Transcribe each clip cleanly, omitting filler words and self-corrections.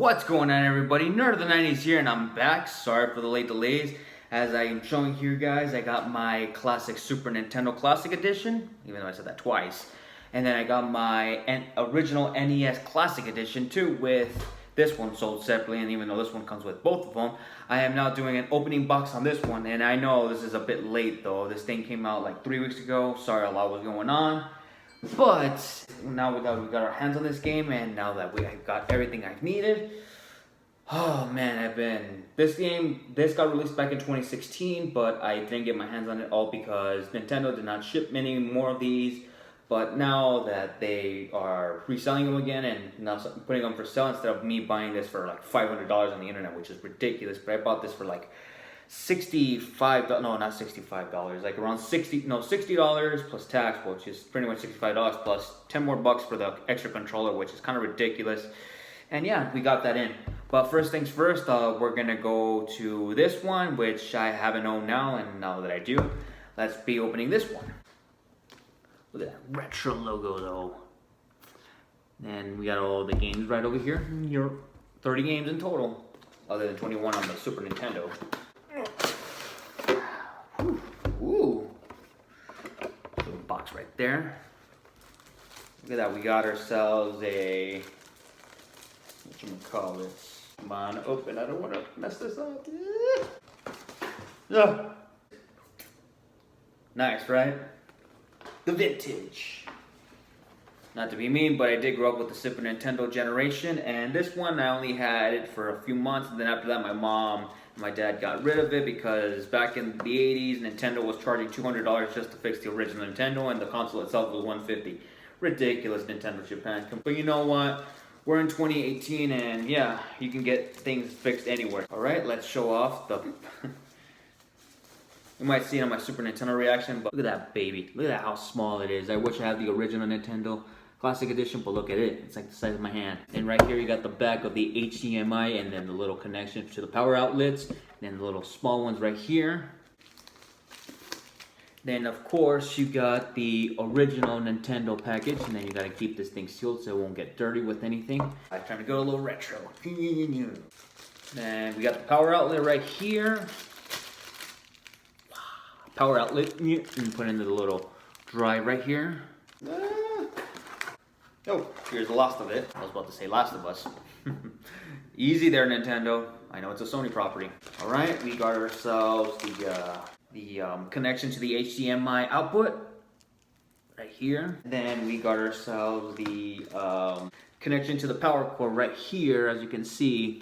What's going on, everybody? Nerd of the 90s here, and I'm back. Sorry for the late delays. As I'm showing here, guys, I got my classic Super Nintendo Classic Edition, even though I said that twice. And then I got my original NES Classic Edition too, with this one sold separately. And even though this one comes with both of them, I am now doing an opening box on this one. And I know this is a bit late though. This thing came out like 3 weeks ago. Sorry, a lot was going on. But now we got our hands on this game, and now that we have got everything I've needed, oh man, this got released back in 2016, but I didn't get my hands on it all because Nintendo did not ship many more of these. But now that they are reselling them again and now putting them for sale, instead of me buying this for like $500 on the internet, which is ridiculous, but I bought this for like $65, like around $60 plus tax, which is pretty much $65 plus 10 more bucks for the extra controller, which is kind of ridiculous. And yeah, we got that in. But first things first, we're gonna go to this one, which I haven't owned now, and now that I do, let's be opening this one. Look at that retro logo though. And we got all the games right over here. 30 games in total, other than 21 on the Super Nintendo. Ooh. Little box right there. Look at that, we got ourselves a, whatchamacallit. Come on, open, I don't want to mess this up. Yeah. Nice, right? The vintage. Not to be mean, but I did grow up with the Super Nintendo generation, and this one I only had it for a few months, and then after that my mom and my dad got rid of it because back in the 80s Nintendo was charging $200 just to fix the original Nintendo, and the console itself was $150. Ridiculous, Nintendo Japan. But you know what? We're in 2018, and yeah, you can get things fixed anywhere. Alright, let's show off the... You might see it on my Super Nintendo reaction, but look at that baby. Look at how small it is. I wish I had the original Nintendo Classic Edition, but look at it. It's like the size of my hand. And right here you got the back of the HDMI, and then the little connection to the power outlets, and then the little small ones right here. Then of course you got the original Nintendo package, and then you gotta keep this thing sealed so it won't get dirty with anything. I'm trying to go a little retro. Then we got the power outlet right here. Power outlet, and put into the little drive right here. Oh, here's the last of it. I was about to say Last of Us. Easy there, Nintendo. I know it's a Sony property. All right, we got ourselves the connection to the HDMI output right here. Then we got ourselves the connection to the power cord right here, as you can see.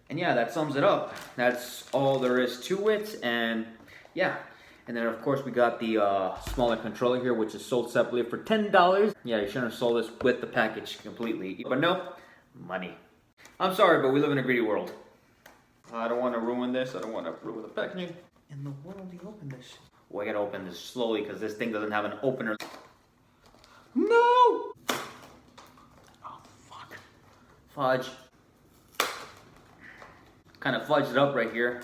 And yeah, that sums it up. That's all there is to it, and yeah. And then of course we got the smaller controller here, which is sold separately for $10. Yeah, you shouldn't have sold this with the package completely. But nope, money. I'm sorry, but we live in a greedy world. I don't want to ruin this. I don't want to ruin the packaging. In the world do you open this? Well, I gotta open this slowly because this thing doesn't have an opener. No! Oh, fuck. Fudge. Kind of fudged it up right here.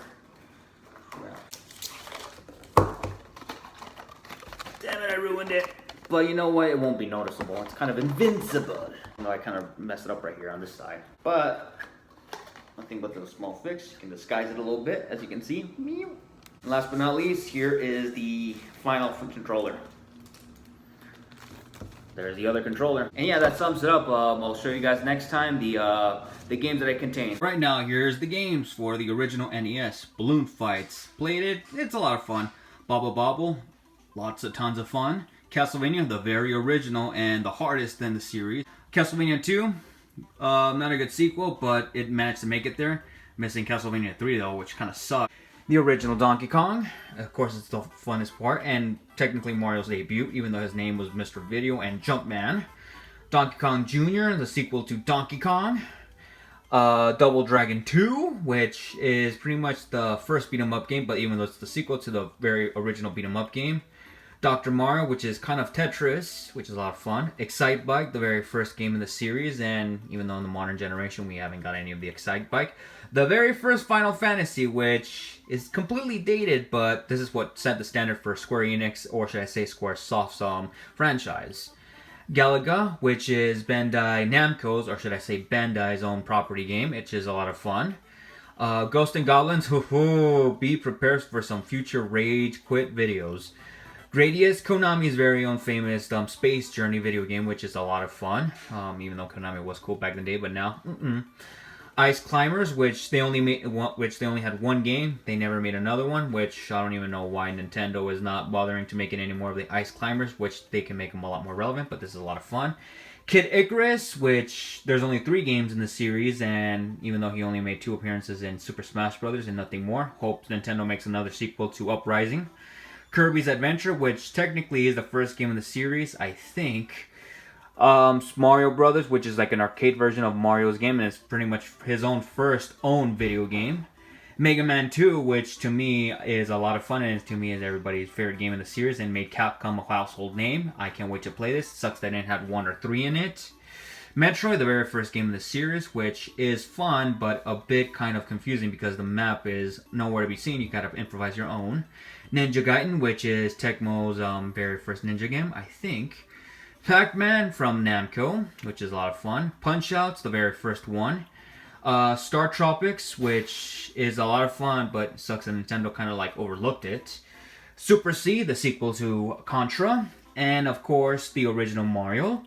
Damn it, I ruined it. But you know what? It won't be noticeable. It's kind of invincible. You know, I kind of messed it up right here on this side. But nothing but the small fix. You can disguise it a little bit, as you can see. And last but not least, here is the final controller. There's the other controller. And yeah, that sums it up. I'll show you guys next time the games that it contains. Right now, here's the games for the original NES. Balloon Fights. Played it. It's a lot of fun. Bobble Bobble. Tons of fun. Castlevania, the very original and the hardest in the series. Castlevania 2. Not a good sequel, but it managed to make it there. Missing Castlevania 3 though, which kind of sucked. The original Donkey Kong, of course, it's the funnest part, and technically Mario's debut, even though his name was Mr. Video and Jumpman. Donkey Kong Jr., the sequel to Donkey Kong. Double Dragon 2, which is pretty much the first beat 'em up game, but even though it's the sequel to the very original beat 'em up game. Dr. Mario, which is kind of Tetris, which is a lot of fun. Excite Bike, the very first game in the series, and even though in the modern generation we haven't got any of the Excite Bike. The very first Final Fantasy, which is completely dated, but this is what set the standard for Square Enix, or should I say Square Soft's franchise. Galaga, which is Bandai Namco's, or should I say Bandai's own property game, which is a lot of fun. Ghost and Goblins, be prepared for some future Rage Quit videos. Gradius, Konami's very own famous Space Journey video game, which is a lot of fun, even though Konami was cool back in the day, but now, Ice Climbers, which they only had one game. They never made another one, which I don't even know why Nintendo is not bothering to make any more of the Ice Climbers, which they can make them a lot more relevant, but this is a lot of fun. Kid Icarus, which there's only 3 games in the series, and even though he only made 2 appearances in Super Smash Bros. And nothing more, hopes Nintendo makes another sequel to Uprising. Kirby's Adventure, which technically is the first game in the series, I think. Mario Brothers, which is like an arcade version of Mario's game, and it's pretty much his own first video game. Mega Man 2, which to me is a lot of fun, and to me is everybody's favorite game in the series, and made Capcom a household name. I can't wait to play this. Sucks that it didn't have 1 or 3 in it. Metroid, the very first game in the series, which is fun, but a bit kind of confusing because the map is nowhere to be seen. You gotta improvise your own. Ninja Gaiden, which is Tecmo's very first ninja game, I think. Pac-Man from Namco, which is a lot of fun. Punch-Out's the very first one. Star Tropics, which is a lot of fun, but sucks that Nintendo kind of like overlooked it. Super C, the sequel to Contra. And of course, the original Mario.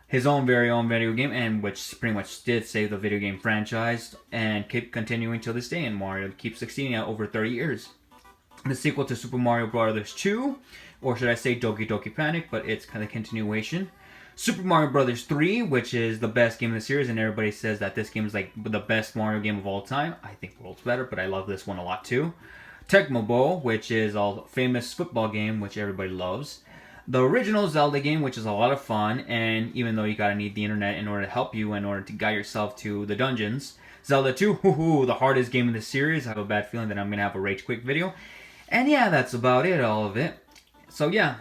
His own very own video game, and which pretty much did save the video game franchise and keep continuing to this day, and Mario keeps succeeding at over 30 years. The sequel to Super Mario Bros. 2, or should I say Doki Doki Panic, but it's kind of continuation. Super Mario Bros. 3, which is the best game in the series, and everybody says that this game is like the best Mario game of all time. I think the world's better, but I love this one a lot too. Tecmo Bowl, which is a famous football game, which everybody loves. The original Zelda game, which is a lot of fun, and even though you gotta need the internet in order to help you, in order to guide yourself to the dungeons. Zelda 2, the hardest game in the series. I have a bad feeling that I'm gonna have a Rage Quit video. And yeah, that's about it, all of it. So yeah,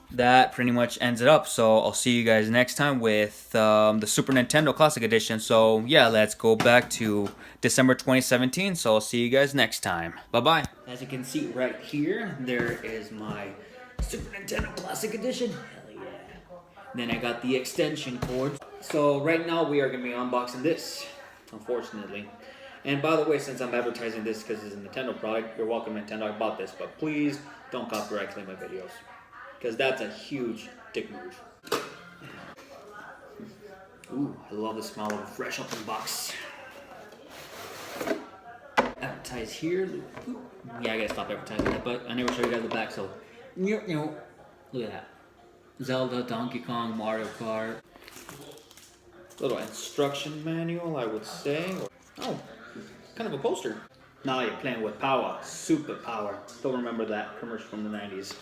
that pretty much ends it up. So I'll see you guys next time with the Super Nintendo Classic Edition. So yeah, let's go back to December 2017. So I'll see you guys next time. Bye-bye. As you can see right here, there is my Super Nintendo Classic Edition. Hell yeah. Then I got the extension cord. So right now we are going to be unboxing this, unfortunately. And by the way, since I'm advertising this because it's a Nintendo product, you're welcome, Nintendo. I bought this, but please don't copyright claim my videos, because that's a huge dick move. Ooh, I love the smell of a fresh open box. Advertise here. Ooh. Yeah, I gotta stop advertising that, but I never show you guys the back, so look at that. Zelda, Donkey Kong, Mario Kart. Little instruction manual, I would say. Oh, kind of a poster. Now you're playing with power, super power. Still remember that commercial from the 90s.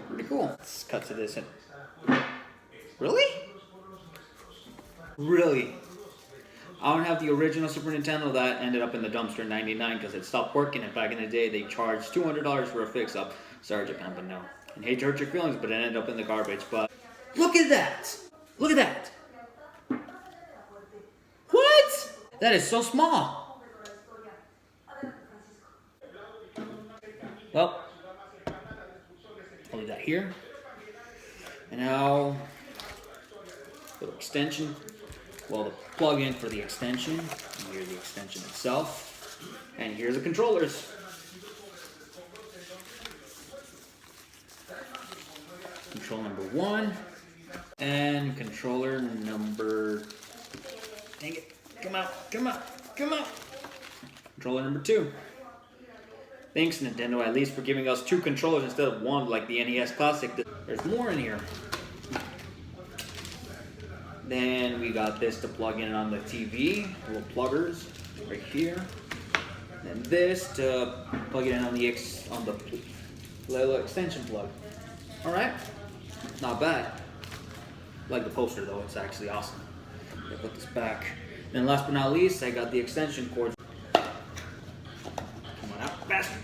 Pretty cool. Let's cut to this. Really? Really? I don't have the original Super Nintendo that ended up in the dumpster in '99 because it stopped working, and back in the day they charged $200 for a fix-up. Sorry Japan, but no. And hate to hurt your feelings, but it ended up in the garbage. But look at that! Look at that! What? That is so small. Well, I'll leave that here. And now, little extension. Well, the plug-in for the extension. And here's the extension itself. And here's the controllers. Controller number 1. And controller number... Dang it. Come out, come out, come out. Controller number 2. Thanks, Nintendo, at least for giving us 2 controllers instead of 1 like the NES Classic. There's more in here. Then we got this to plug in on the TV. Little pluggers right here. Then this to plug it in on the little extension plug. Alright, not bad. Like the poster though, it's actually awesome. I'll put this back. Then last but not least, I got the extension cord. Come on out, faster,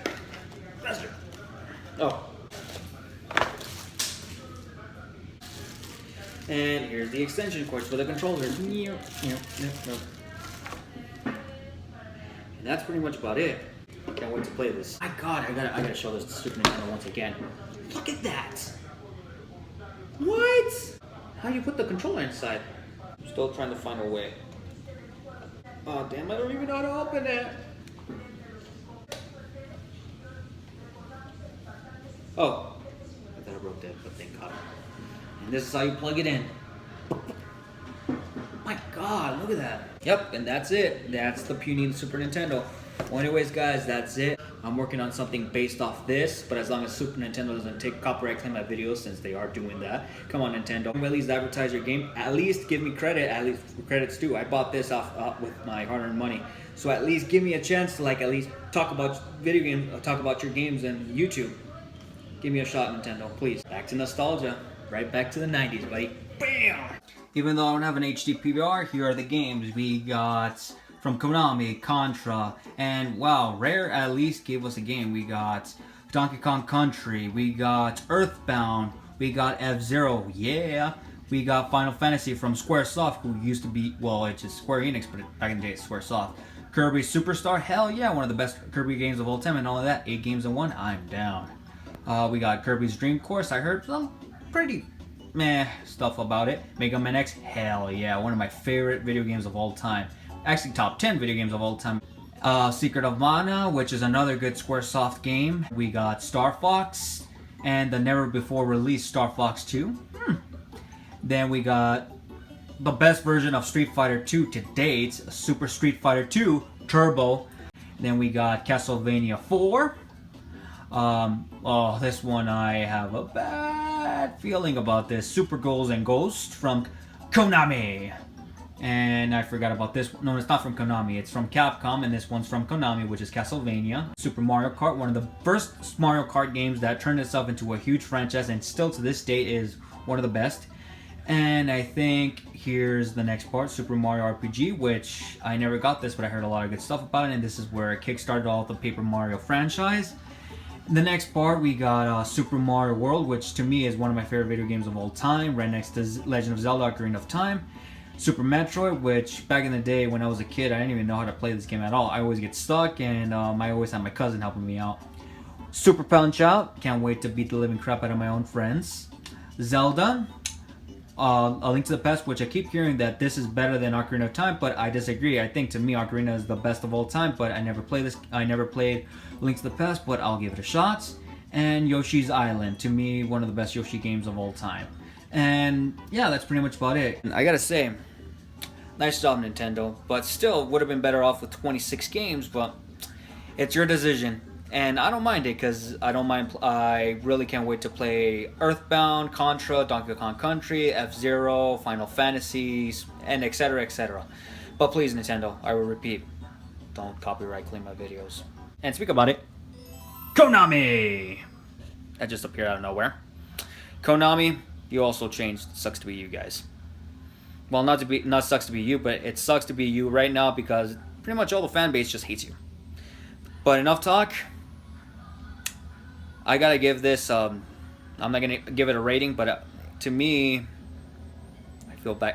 faster. Oh. And here's the extension cords for the controllers. And that's pretty much about it. Can't wait to play this. My God, I gotta show this to Super Nintendo once again. Look at that. What? How do you put the controller inside? Still trying to find a way. Oh damn, I don't even know how to open it. Oh, I thought I broke that, but thank God. And this is how you plug it in. My God, look at that. Yep, and that's it. That's the puny Super Nintendo. Well, anyways, guys, that's it. I'm working on something based off this, but as long as Super Nintendo doesn't take copyright claim my videos, since they are doing that. Come on, Nintendo. At least advertise your game. At least give me credit. At least credits due. I bought this off with my hard-earned money. So at least give me a chance to at least talk about video games, talk about your games and YouTube. Give me a shot, Nintendo, please. Back to nostalgia. Right back to the 90s, buddy. Bam! Even though I don't have an HD PVR, here are the games. We got from Konami, Contra, and wow, Rare at least gave us a game. We got Donkey Kong Country, we got Earthbound, we got F-Zero, yeah. We got Final Fantasy from Squaresoft, who used to be, well, it's just Square Enix, but back in the day it's Squaresoft. Kirby Superstar, hell yeah, one of the best Kirby games of all time, and all of that, 8 games in 1, I'm down. We got Kirby's Dream Course, I heard some pretty meh stuff about it. Mega Man X, hell yeah, one of my favorite video games of all time. Actually, top 10 video games of all time. Secret of Mana, which is another good Squaresoft game. We got Star Fox, and the never before released Star Fox 2. Then we got the best version of Street Fighter 2 to date, Super Street Fighter 2 Turbo. Then we got Castlevania 4. Oh, this one I have a bad feeling about this. Super Ghouls and Ghosts from Konami. And I forgot about this. No, it's not from Konami. It's from Capcom, and this one's from Konami, which is Castlevania. Super Mario Kart, one of the first Mario Kart games that turned itself into a huge franchise, and still to this day is one of the best. And I think here's the next part, Super Mario RPG, which I never got this, but I heard a lot of good stuff about it, and this is where it kickstarted all the Paper Mario franchise. The next part, we got Super Mario World, which to me is one of my favorite video games of all time, right next to Legend of Zelda Ocarina of Time. Super Metroid, which back in the day when I was a kid, I didn't even know how to play this game at all. I always get stuck, and I always had my cousin helping me out. Super Punch-Out, can't wait to beat the living crap out of my own friends. Zelda, A Link to the Past, which I keep hearing that this is better than Ocarina of Time, but I disagree. I think to me Ocarina is the best of all time, but I never played this. I never played A Link to the Past, but I'll give it a shot. And Yoshi's Island, to me one of the best Yoshi games of all time. And yeah, that's pretty much about it. I gotta say, nice job, Nintendo, but still would have been better off with 26 games, but it's your decision. And I don't mind it, because I really can't wait to play Earthbound, Contra, Donkey Kong Country, F-Zero, Final Fantasy, and etc, etc. But please, Nintendo, I will repeat, don't copyright claim my videos. And speak about it, Konami! That just appeared out of nowhere. Konami, you also changed. Sucks to be you guys. Well, not sucks to be you, but it sucks to be you right now because pretty much all the fan base just hates you. But enough talk. I gotta give this. I'm not gonna give it a rating, but to me,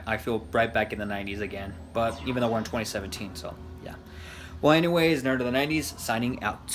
I feel right back in the 90s again. But even though we're in 2017, so yeah. Well, anyways, Nerd of the 90s signing out.